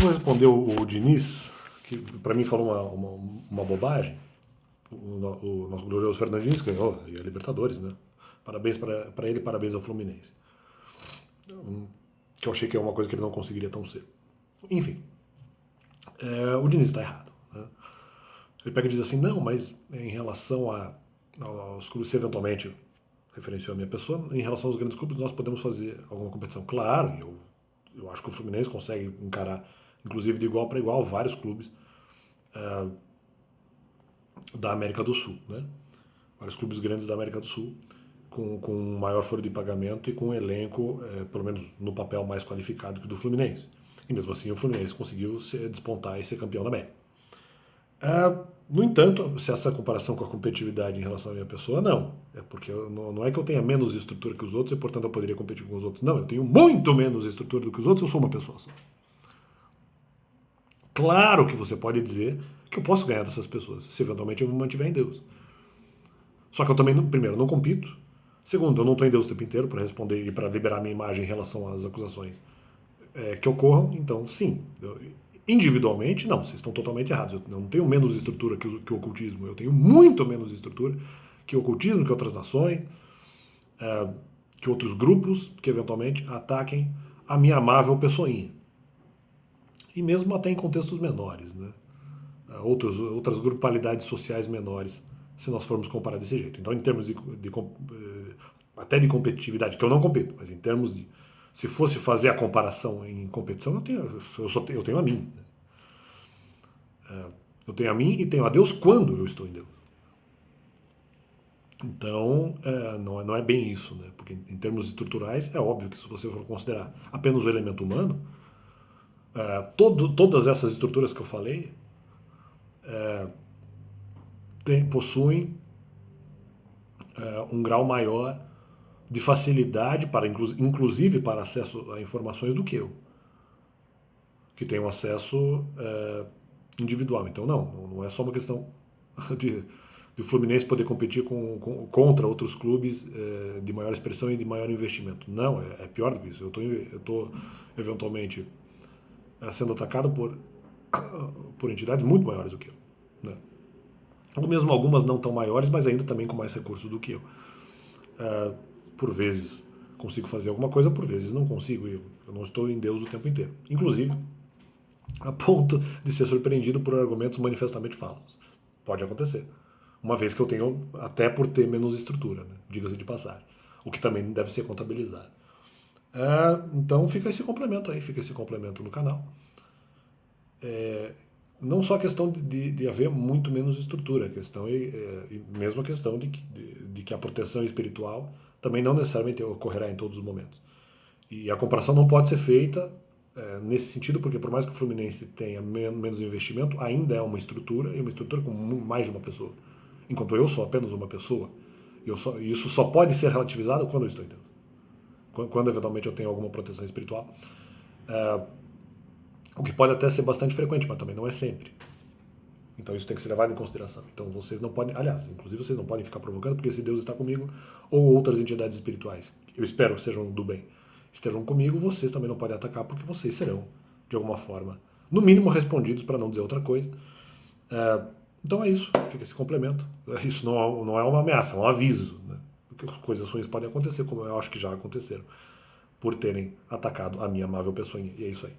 vou responder o Diniz, que para mim falou uma bobagem. O nosso glorioso Fernandinho ganhou e a Libertadores, né? Parabéns para ele, parabéns ao Fluminense. Que eu achei que é uma coisa que ele não conseguiria tão cedo. Enfim, o Diniz está errado. Né? Ele pega e diz assim, não, mas em relação aos clubes, se eventualmente referenciou a minha pessoa, em relação aos grandes clubes, nós podemos fazer alguma competição. Claro, eu acho que o Fluminense consegue encarar, inclusive de igual para igual, vários clubes da América do Sul, né? Vários clubes grandes da América do Sul, com maior folha de pagamento e com um elenco, pelo menos no papel, mais qualificado que o do Fluminense. E mesmo assim o Fluminense conseguiu despontar e ser campeão da América. No entanto, se essa comparação com a competitividade em relação à minha pessoa, não. É porque não é que eu tenha menos estrutura que os outros e, portanto, eu poderia competir com os outros. Não, eu tenho muito menos estrutura do que os outros, eu sou uma pessoa só. Claro que você pode dizer que eu posso ganhar dessas pessoas, se eventualmente eu me mantiver em Deus. Só que eu também, primeiro, não compito. Segundo, eu não estou em Deus o tempo inteiro para responder e para liberar minha imagem em relação às acusações que ocorram. Então, sim, individualmente, não, vocês estão totalmente errados. Eu não tenho menos estrutura que o ocultismo. Eu tenho muito menos estrutura que o ocultismo, que outras nações, que outros grupos que eventualmente ataquem a minha amável pessoinha. E mesmo até em contextos menores, né? Outras grupalidades sociais menores, se nós formos comparar desse jeito. Então, em termos até de competitividade, que eu não compito, mas em termos de, se fosse fazer a comparação em competição, eu tenho a mim. Né? Eu tenho a mim e tenho a Deus quando eu estou em Deus. Então, não é bem isso, né? Porque em termos estruturais, é óbvio que se você for considerar apenas o elemento humano, todas essas estruturas que eu falei possuem um grau maior de facilidade, inclusive para acesso a informações, do que eu, que tenho acesso individual. Então, não é só uma questão de o Fluminense poder competir contra outros clubes de maior expressão e de maior investimento. Não, é pior do que isso. Eu estou eventualmente sendo atacado por entidades muito maiores do que eu. Né? Ou mesmo algumas não tão maiores, mas ainda também com mais recursos do que eu. Por vezes consigo fazer alguma coisa, por vezes não consigo. Eu não estou em Deus o tempo inteiro. Inclusive, a ponto de ser surpreendido por argumentos manifestamente falsos. Pode acontecer. Uma vez que eu tenho, até por ter menos estrutura, né? Diga-se de passagem. O que também deve ser contabilizado. Então fica esse complemento aí, fica esse complemento no canal. Não só a questão de haver muito menos estrutura, a questão e mesmo a questão de que a proteção espiritual também não necessariamente ocorrerá em todos os momentos. E a comparação não pode ser feita nesse sentido, porque por mais que o Fluminense tenha menos investimento, ainda é uma estrutura, e uma estrutura com mais de uma pessoa. Enquanto eu sou apenas uma pessoa, e isso só pode ser relativizado quando eu estou em Deus. Quando eventualmente eu tenho alguma proteção espiritual. O que pode até ser bastante frequente, mas também não é sempre. Então isso tem que ser levado em consideração. Então vocês não podem, aliás, inclusive vocês não podem ficar provocando, porque se Deus está comigo, ou outras entidades espirituais, eu espero que sejam do bem, estejam comigo, vocês também não podem atacar, porque vocês serão, de alguma forma, no mínimo respondidos, para não dizer outra coisa. Então é isso, fica esse complemento. Isso não é uma ameaça, é um aviso. Né? Porque coisas ruins podem acontecer, como eu acho que já aconteceram, por terem atacado a minha amável pessoinha. E é isso aí.